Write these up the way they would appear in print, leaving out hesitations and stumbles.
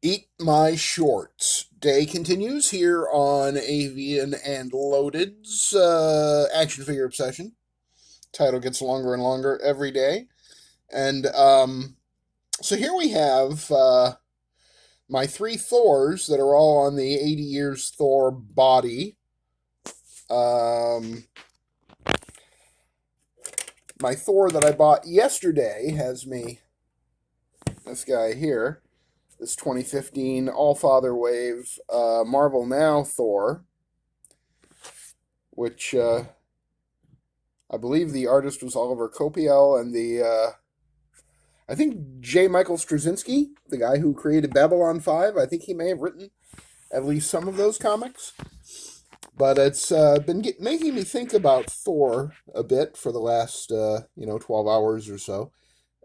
Eat My Shorts. Day continues here on Avian and Loaded's action figure obsession. Title gets longer and longer every day. And so here we have my three Thors that are all on the 80 years Thor body. Um, my Thor that I bought yesterday has me, this guy here, this 2015 All Father Wave Marvel Now Thor, which I believe the artist was Oliver Copiel, and I think J. Michael Straczynski, the guy who created Babylon 5, I think he may have written at least some of those comics. But it's been making me think about Thor a bit for the last 12 hours or so.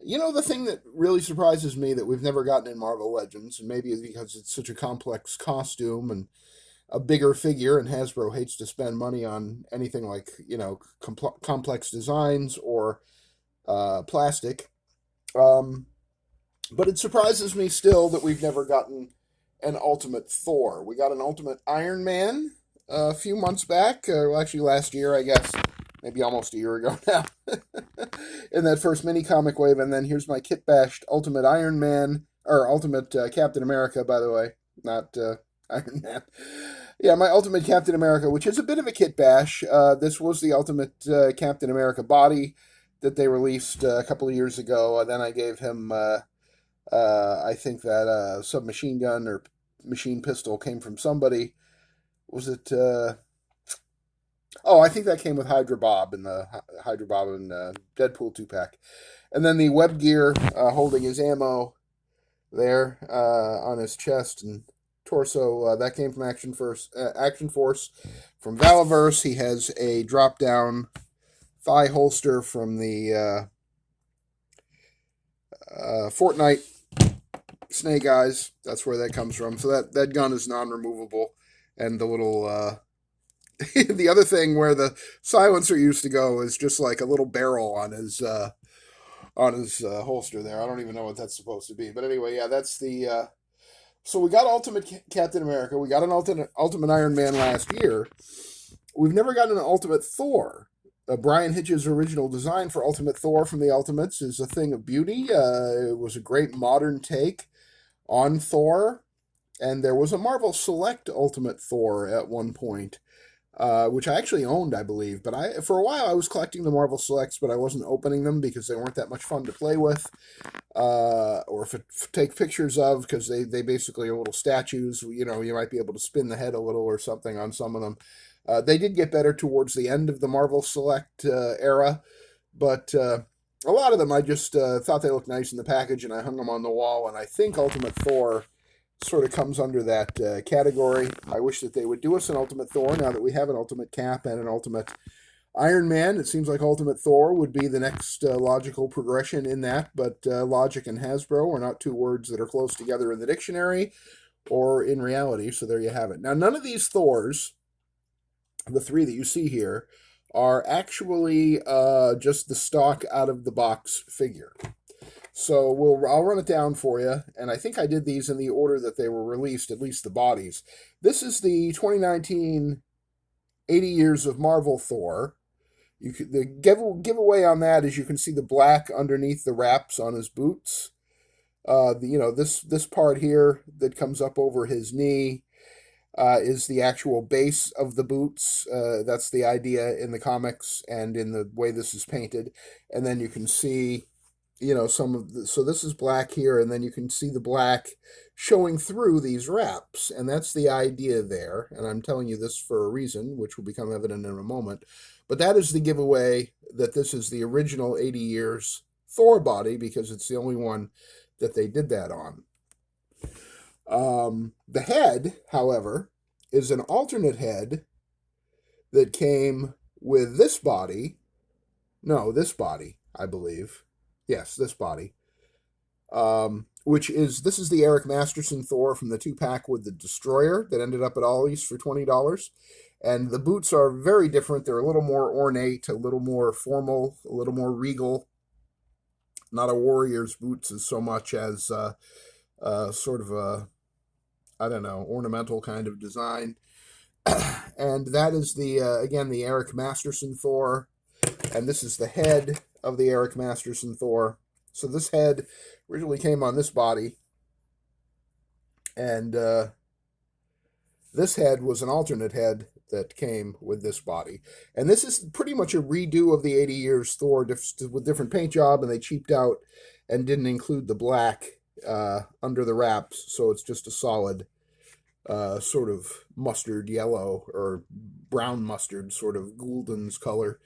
The thing that really surprises me that we've never gotten in Marvel Legends, and maybe it's because it's such a complex costume and a bigger figure, and Hasbro hates to spend money on anything like complex designs or plastic. Um, but it surprises me still that we've never gotten an Ultimate Thor. We got an Ultimate Iron Man a few months back, well, actually last year, I guess, maybe almost a year ago now, in that first mini comic wave. And then here's my kit bashed Ultimate Iron Man, or Ultimate Captain America, by the way, not Iron Man. Yeah, my Ultimate Captain America, which is a bit of a kit bash. This was the Ultimate Captain America body that they released a couple of years ago. Then I gave him, I think that submachine gun or machine pistol came from somebody. Was it? Oh, I think that came with Hydra Bob in the Hydra Bob and Deadpool 2 pack, and then the web gear holding his ammo there on his chest and torso. That came from Action Force from Valaverse. He has a drop down thigh holster from the Fortnite Snake Eyes. That's where that comes from. So that gun is non-removable, and the little the other thing where the silencer used to go is just like a little barrel on his holster there. I don't even know what that's supposed to be, but anyway, yeah, that's the. So we got Ultimate Captain America. We got an Ultimate Iron Man last year. We've never gotten an Ultimate Thor. Brian Hitch's original design for Ultimate Thor from the Ultimates is a thing of beauty. It was a great modern take on Thor, and there was a Marvel Select Ultimate Thor at one point, which I actually owned, I believe. But for a while, I was collecting the Marvel Selects, but I wasn't opening them because they weren't that much fun to play with, or take pictures of, because they basically are little statues. You might be able to spin the head a little or something on some of them. They did get better towards the end of the Marvel Select era, but a lot of them I just thought they looked nice in the package, and I hung them on the wall. And I think Ultimate Thor sort of comes under that category. I wish that they would do us an Ultimate Thor now that we have an Ultimate Cap and an Ultimate Iron Man. It seems like Ultimate Thor would be the next logical progression in that, but logic and Hasbro are not two words that are close together in the dictionary or in reality, so there you have it. Now, none of these Thors, the three that you see here, are actually just the stock out of the box figure. So I'll run it down for you, and I think I did these in the order that they were released, at least the bodies. This is the 2019 80 Years of Marvel Thor. The giveaway on that is you can see the black underneath the wraps on his boots. This part here that comes up over his knee is the actual base of the boots. That's the idea in the comics and in the way this is painted. And then you can see, so this is black here, and then you can see the black showing through these wraps. And that's the idea there. And I'm telling you this for a reason, which will become evident in a moment. But that is the giveaway that this is the original 80 years Thor body, because it's the only one that they did that on. The head, however, is an alternate head that came with this body. No, this body, I believe. Yes, this body. This is the Eric Masterson Thor from the 2 pack with the Destroyer that ended up at Ollie's for $20. And the boots are very different. They're a little more ornate, a little more formal, a little more regal. Not a warrior's boots as so much as sort of a I don't know, ornamental kind of design. And that is the again the Eric Masterson Thor, and this is the head of the Eric Masterson Thor. So this head originally came on this body, and this head was an alternate head that came with this body. And this is pretty much a redo of the 80 Years Thor with different paint job, and they cheaped out and didn't include the black under the wraps, so it's just a solid sort of mustard yellow or brown mustard, sort of Goulden's color.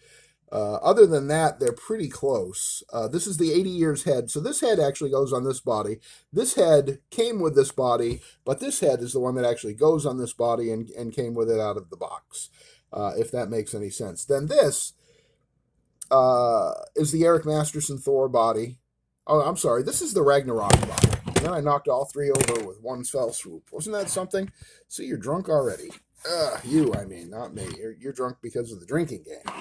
Other than that, they're pretty close. This is the 80 Years head. So this head actually goes on this body. This head came with this body, but this head is the one that actually goes on this body and came with it out of the box, if that makes any sense. Then this is the Eric Masterson Thor body. Oh, I'm sorry. This is the Ragnarok body. And then I knocked all three over with one fell swoop. Wasn't that something? See, you're drunk already. You, I mean, not me. You're drunk because of the drinking game.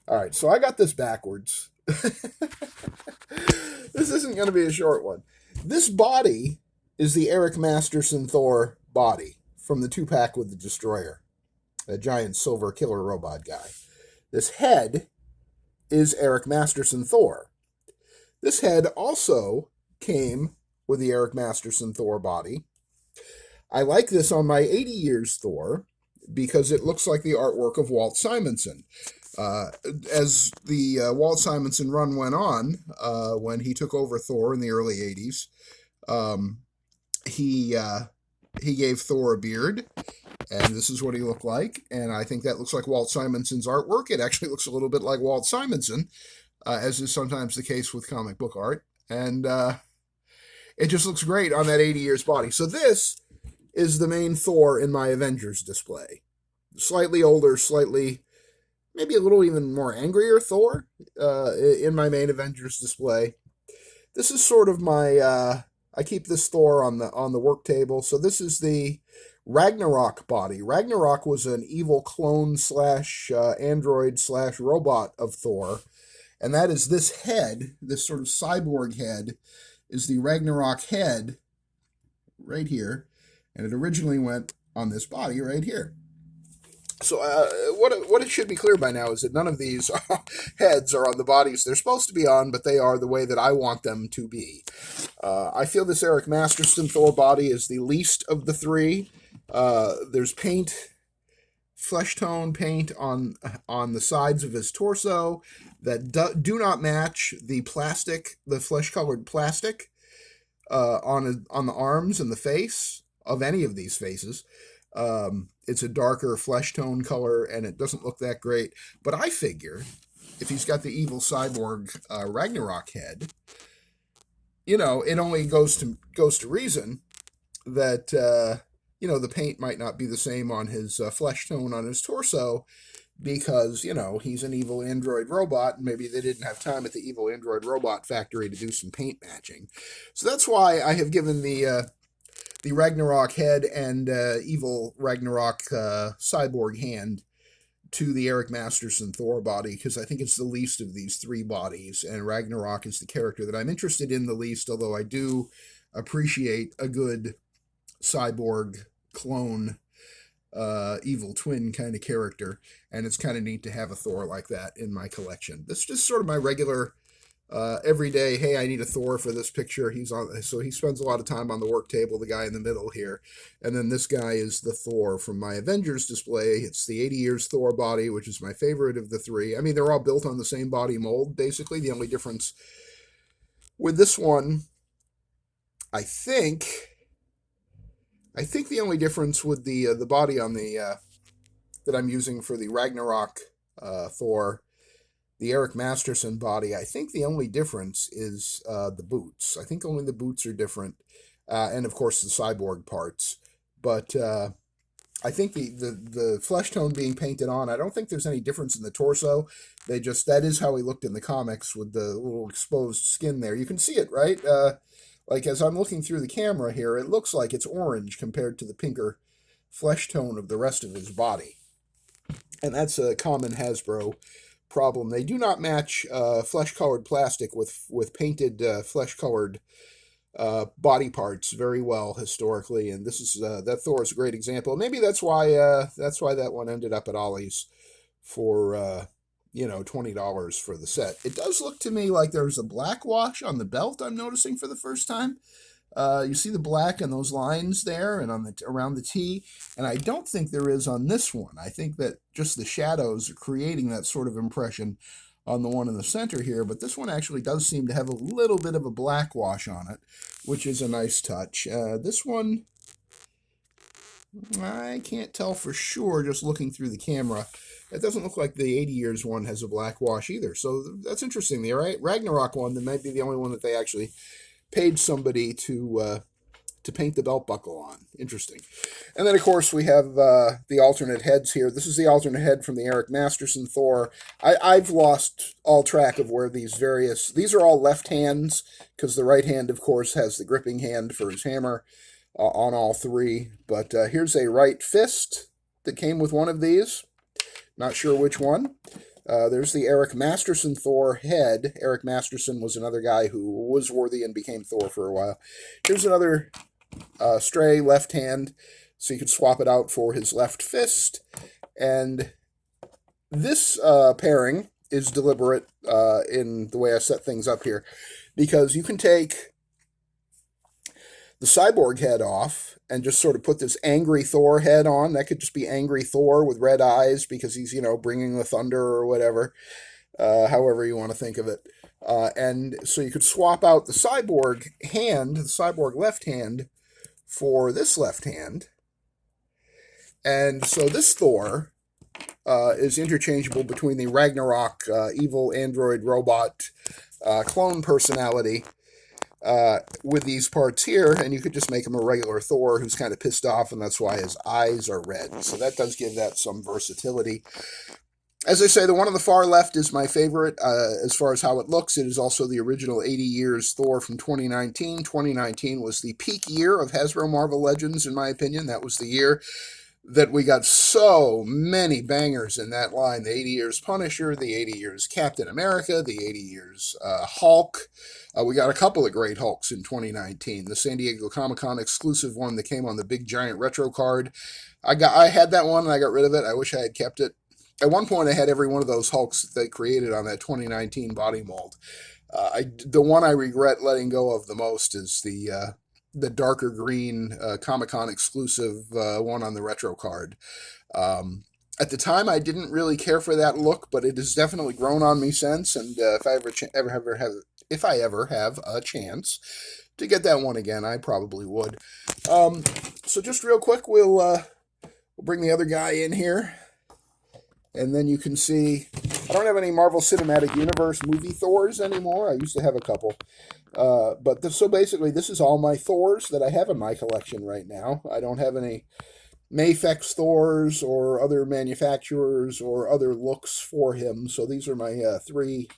All right, so I got this backwards. This isn't going to be a short one. This body is the Eric Masterson Thor body from the 2-pack with the Destroyer, a giant silver killer robot guy. This head is Eric Masterson Thor. This head also came with the Eric Masterson Thor body. I like this on my 80 Years Thor because it looks like the artwork of Walt Simonson. As the Walt Simonson run went on, when he took over Thor in the early 80s, he gave Thor a beard, and this is what he looked like. And I think that looks like Walt Simonson's artwork. It actually looks a little bit like Walt Simonson, as is sometimes the case with comic book art. And it just looks great on that 80 Years body. So this is the main Thor in my Avengers display. Slightly older, slightly, maybe a little even more angrier Thor in my main Avengers display. This is sort of my, I keep this Thor on the work table. So this is the Ragnarok body. Ragnarok was an evil clone slash android slash robot of Thor. And that is this head, this sort of cyborg head, is the Ragnarok head right here. And it originally went on this body right here. So what it should be clear by now is that none of these heads are on the bodies they're supposed to be on, but they are the way that I want them to be. I feel this Eric Masterson Thor body is the least of the three. There's paint, flesh tone paint on the sides of his torso that do not match the plastic, the flesh colored plastic on the arms and the face of any of these faces. It's a darker flesh tone color, and it doesn't look that great. But I figure if he's got the evil cyborg Ragnarok head, you know, it only goes to reason that you know, the paint might not be the same on his flesh tone on his torso because, you know, he's an evil android robot, and maybe they didn't have time at the evil android robot factory to do some paint matching. So that's why I have given the Ragnarok head and evil Ragnarok cyborg hand to the Eric Masterson Thor body, because I think it's the least of these three bodies, and Ragnarok is the character that I'm interested in the least, although I do appreciate a good cyborg clone evil twin kind of character, and it's kind of neat to have a Thor like that in my collection. This is just sort of my regular every day, hey, I need a Thor for this picture. He's on, so he spends a lot of time on the work table, the guy in the middle here. And then this guy is the Thor from my Avengers display. It's the 80 Years Thor body, which is my favorite of the three. I mean, they're all built on the same body mold, basically. The only difference with this one, I think the only difference with the body on the that I'm using for the Ragnarok Thor, the Eric Masterson body, I think the only difference is the boots. I think only the boots are different, and of course the cyborg parts. But I think the flesh tone being painted on, I don't think there's any difference in the torso. That is how he looked in the comics with the little exposed skin there. You can see it, right? Like as I'm looking through the camera here, it looks like it's orange compared to the pinker flesh tone of the rest of his body. And that's a common Hasbro problem. They do not match flesh-colored plastic with painted flesh-colored body parts very well historically, and this is that Thor is a great example. Maybe that's why that one ended up at Ollie's for $20 for the set. It does look to me like there's a black wash on the belt. I'm noticing for the first time. You see the black and those lines there, and on the around the T, and I don't think there is on this one. I think that just the shadows are creating that sort of impression on the one in the center here, but this one actually does seem to have a little bit of a black wash on it, which is a nice touch. This one, I can't tell for sure just looking through the camera. It doesn't look like the 80 years one has a black wash either, so that's interesting. The Ragnarok one, that might be the only one that they actually paid somebody to paint the belt buckle on. Interesting. And then, of course, we have the alternate heads here. This is the alternate head from the Eric Masterson Thor. I've lost all track of where these are all left hands, because the right hand, of course, has the gripping hand for his hammer on all three. But here's a right fist that came with one of these. Not sure which one. There's the Eric Masterson Thor head. Eric Masterson was another guy who was worthy and became Thor for a while. Here's another stray left hand, so you could swap it out for his left fist. And this pairing is deliberate in the way I set things up here, because you can take the cyborg head off and just sort of put this angry Thor head on. That could just be angry Thor with red eyes because he's, bringing the thunder or whatever, however you want to think of it. And so you could swap out the cyborg left hand, for this left hand. And so this Thor is interchangeable between the Ragnarok evil android robot clone personality with these parts here, and you could just make him a regular Thor who's kind of pissed off, and that's why his eyes are red. So that does give that some versatility. As I say, the one on the far left is my favorite as far as how it looks. It is also the original 80 Years Thor from 2019. 2019 was the peak year of Hasbro Marvel Legends, in my opinion. That was the year that we got so many bangers in that line. The 80 Years Punisher, the 80 Years Captain America, the 80 Years Hulk. We got a couple of great Hulks in 2019. The San Diego Comic-Con exclusive one that came on the big giant retro card. I had that one and I got rid of it. I wish I had kept it. At one point, I had every one of those Hulks that they created on that 2019 body mold. The one I regret letting go of the most is the darker green Comic-Con exclusive one on the retro card. At the time, I didn't really care for that look, but it has definitely grown on me since. And if I ever have a chance to get that one again, I probably would. So just real quick, we'll bring the other guy in here. And then you can see, I don't have any Marvel Cinematic Universe movie Thors anymore. I used to have a couple. So basically, this is all my Thors that I have in my collection right now. I don't have any Mafex Thors or other manufacturers or other looks for him. So these are my three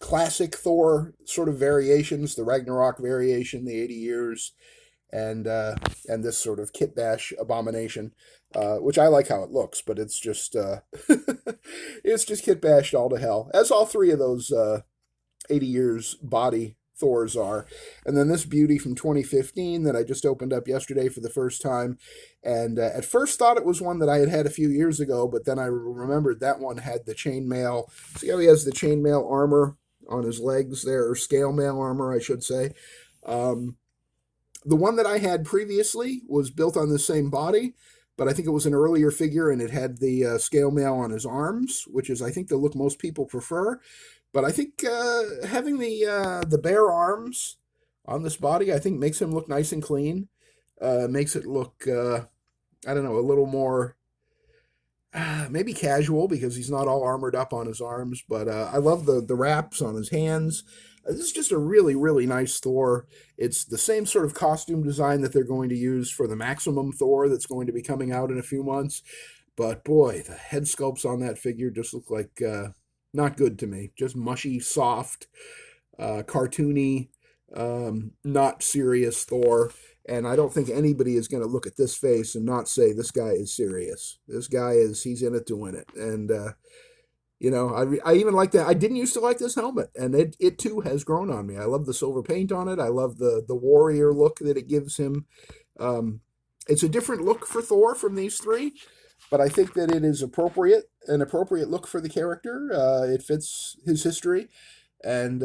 classic Thor sort of variations: the Ragnarok variation, the 80 Years, and this sort of kit bash abomination. Which I like how it looks, but it's just it's just kit bashed all to hell, as all three of those 80 Years body Thors are. And then this beauty from 2015 that I just opened up yesterday for the first time, and at first thought it was one that I had a few years ago, but then I remembered that one had the chainmail. See how he has the chainmail armor on his legs there, or scale mail armor, I should say. The one that I had previously was built on the same body, but I think it was an earlier figure, and it had the scale mail on his arms, which is, I think, the look most people prefer. But I think having the bare arms on this body, I think, makes him look nice and clean. Makes it look, I don't know, a little more maybe casual, because he's not all armored up on his arms. But I love the wraps on his hands. This is just a really, really nice Thor. It's the same sort of costume design that they're going to use for the Maximum Thor that's going to be coming out in a few months. But boy, the head sculpts on that figure just look like not good to me. Just mushy, soft, cartoony, not serious Thor. And I don't think anybody is going to look at this face and not say, this guy is serious. This guy he's in it to win it. And I even like that. I didn't used to like this helmet, and it too has grown on me. I love the silver paint on it. I love the warrior look that it gives him. Um, it's a different look for Thor from these three, but I think that it is an appropriate look for the character. It fits his history, and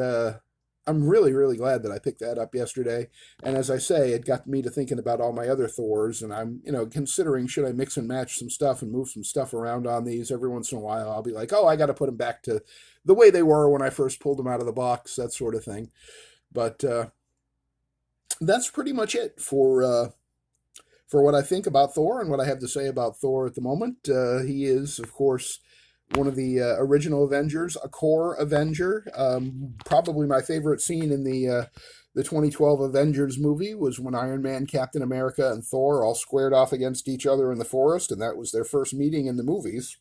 I'm really, really glad that I picked that up yesterday. And as I say, it got me to thinking about all my other Thors, and I'm, considering should I mix and match some stuff and move some stuff around on these every once in a while. I'll be like, oh, I got to put them back to the way they were when I first pulled them out of the box, that sort of thing. But that's pretty much it for what I think about Thor and what I have to say about Thor at the moment. He is, of course, one of the original Avengers, a core Avenger. Probably my favorite scene in the 2012 Avengers movie was when Iron Man, Captain America, and Thor all squared off against each other in the forest, and that was their first meeting in the movies.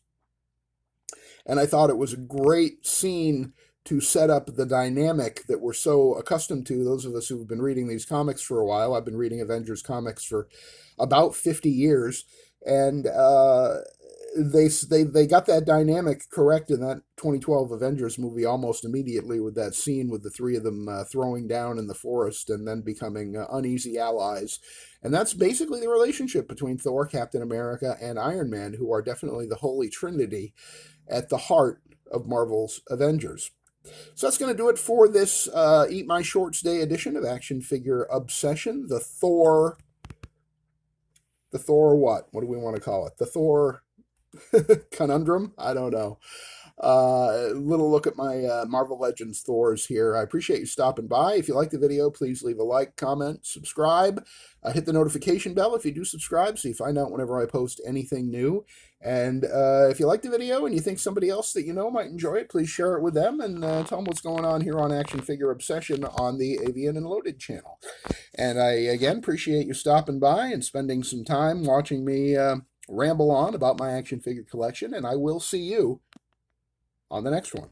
And I thought it was a great scene to set up the dynamic that we're so accustomed to, those of us who've been reading these comics for a while. I've been reading Avengers comics for about 50 years, and they got that dynamic correct in that 2012 Avengers movie almost immediately with that scene with the three of them throwing down in the forest and then becoming uneasy allies. And that's basically the relationship between Thor, Captain America, and Iron Man, who are definitely the Holy Trinity at the heart of Marvel's Avengers. So that's going to do it for this Eat My Shorts Day edition of Action Figure Obsession. The Thor what? What do we want to call it? The Thor conundrum? I don't know. Little look at my Marvel Legends Thors here. I appreciate you stopping by. If you like the video, please leave a like, comment, subscribe. Hit the notification bell if you do subscribe so you find out whenever I post anything new. And if you like the video and you think somebody else that you know might enjoy it, please share it with them and tell them what's going on here on Action Figure Obsession on the Avian and Loaded channel. And I, again, appreciate you stopping by and spending some time watching me ramble on about my action figure collection, and I will see you on the next one.